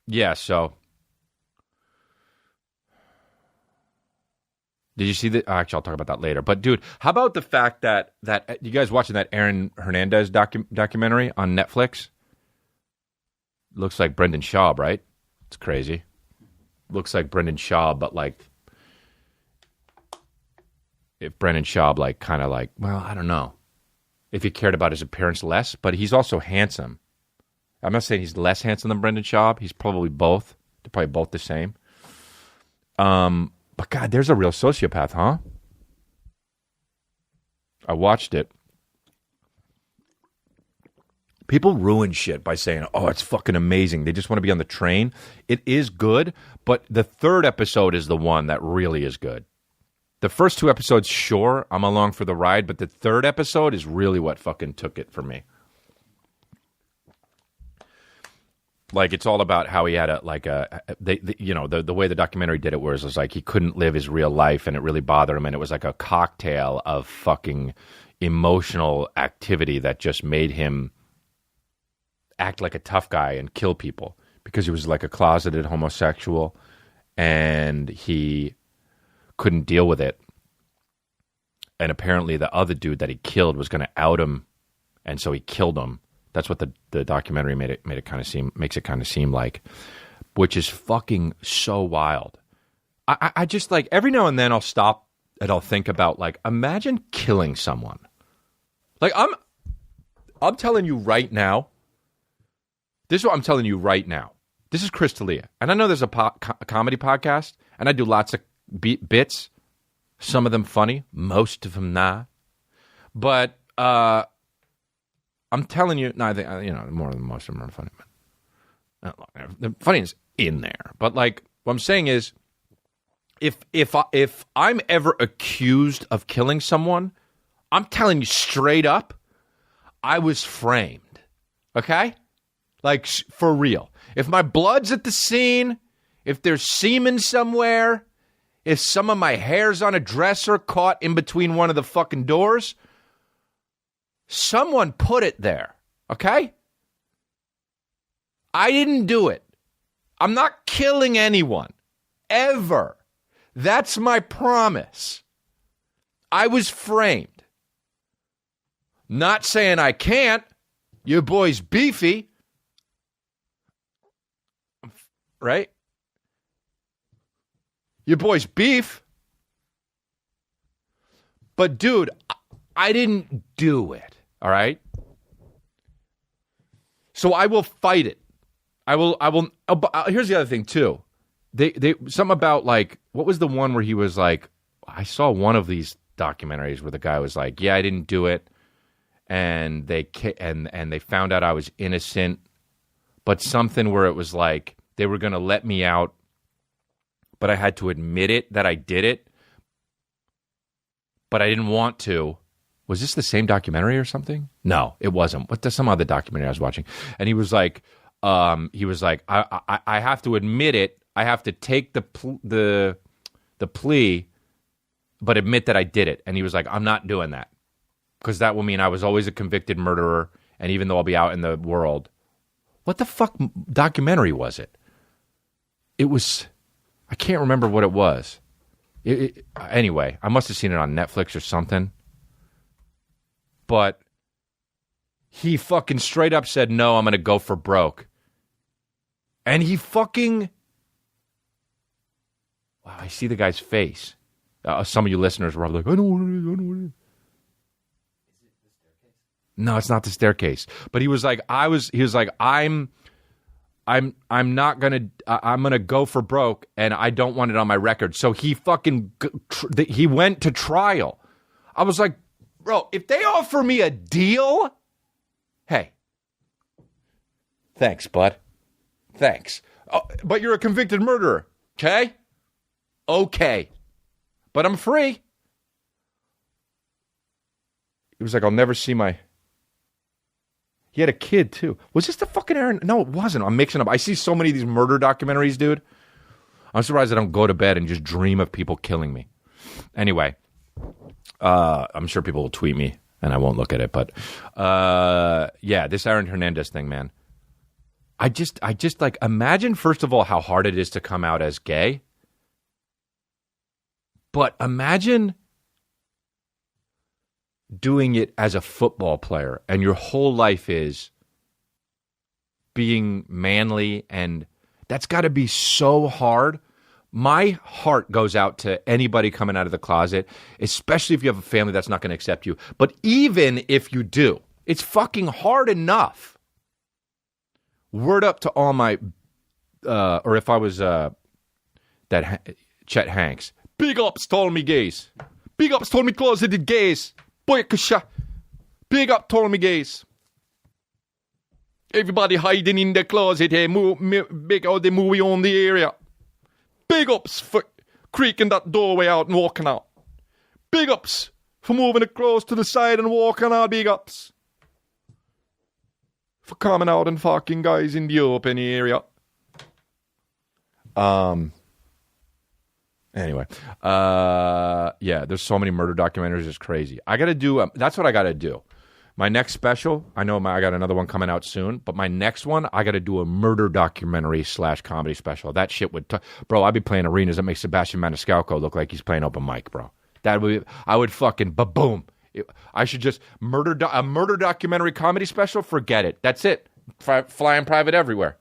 Yeah, so did you see that? Actually, I'll talk about that later. But dude, how about the fact that you guys watching that Aaron Hernandez documentary on Netflix? Looks like Brendan Schaub, right? It's crazy. Looks like Brendan Schaub, but like if Brendan Schaub like kind of like, well, I don't know. If he cared about his appearance less, but he's also handsome. I'm not saying he's less handsome than Brendan Schaub. He's probably both. They're probably both the same. But God, there's a real sociopath, huh? I watched it. People ruin shit by saying, oh, it's fucking amazing. They just want to be on the train. It is good, but the third episode is the one that really is good. The first two episodes, sure, I'm along for the ride, but the third episode is really what fucking took it for me. Like, it's all about how he had the way the documentary did it was like he couldn't live his real life and it really bothered him, and it was like a cocktail of fucking emotional activity that just made him act like a tough guy and kill people because he was like a closeted homosexual and he couldn't deal with it. And apparently the other dude that he killed was going to out him, and so he killed him. That's what the documentary makes it kind of seem like, which is fucking so wild. I just like every now and then I'll stop and I'll think about like, imagine killing someone. Like I'm telling you right now. This is what I'm telling you right now. This is Chris D'Elia, and I know there's a comedy podcast, and I do lots of bits. Some of them funny, most of them not. But I'm telling you, no, I think more than most of them are funny. But the funniness in there, but like what I'm saying is, if I'm ever accused of killing someone, I'm telling you straight up, I was framed. Okay, like for real. If my blood's at the scene, if there's semen somewhere, if some of my hair's on a dresser caught in between one of the fucking doors. Someone put it there, okay? I didn't do it. I'm not killing anyone, ever. That's my promise. I was framed. Not saying I can't. Your boy's beefy. Right? Your boy's beef. But, dude, I didn't do it. All right. So I will fight it. I will. Here's the other thing too. They something about like, what was the one where he was like, I saw one of these documentaries where the guy was like, yeah, I didn't do it. And they found out I was innocent, but something where it was like, they were going to let me out, but I had to admit it that I did it, but I didn't want to. Was this the same documentary or something? No, it wasn't. What? Some other documentary I was watching, and he was like, I have to admit it. I have to take the plea, but admit that I did it. And he was like, I'm not doing that because that will mean I was always a convicted murderer, and even though I'll be out in the world, what the fuck documentary was it? It was, I can't remember what it was. Anyway, I must have seen it on Netflix or something. But he fucking straight up said, no, I'm going to go for broke. And he fucking, wow, I see the guy's face. Some of you listeners were like, I don't want it. Is it the staircase? No, it's not the staircase. But he was like, I'm not going to, I'm going to go for broke, and I don't want it on my record. So he fucking, he went to trial. I was like, bro, if they offer me a deal, hey, thanks, bud. Thanks. Oh, but you're a convicted murderer, okay? Okay. But I'm free. He was like, I'll never see my... He had a kid, too. Was this the fucking Aaron? No, it wasn't. I'm mixing up. I see so many of these murder documentaries, dude. I'm surprised I don't go to bed and just dream of people killing me. Anyway... I'm sure people will tweet me and I won't look at it, but yeah, this Aaron Hernandez thing, man. I just like imagine first of all how hard it is to come out as gay. But imagine doing it as a football player and your whole life is being manly, and that's got to be so hard. My heart goes out to anybody coming out of the closet, especially if you have a family that's not going to accept you. But even if you do, it's fucking hard enough. Word up to all my, or if I was Chet Hanks, big ups to all me gays. Big ups to all me closeted gays. Boykasha. Big up to all me gays. Everybody hiding in the closet here, big out the movie on the area. Big ups for creaking that doorway out and walking out. Big ups for moving it close to the side and walking out. Big ups for coming out and fucking guys in the open area. Anyway, yeah, there's so many murder documentaries. It's crazy. I got to do. That's what I got to do. My next special, I know I got another one coming out soon, but my next one, I got to do a murder documentary / comedy special. That shit would, bro, I'd be playing arenas that make Sebastian Maniscalco look like he's playing open mic, bro. That would, I would fucking ba-boom. I should just a murder documentary comedy special. Forget it. That's it. Flying private everywhere.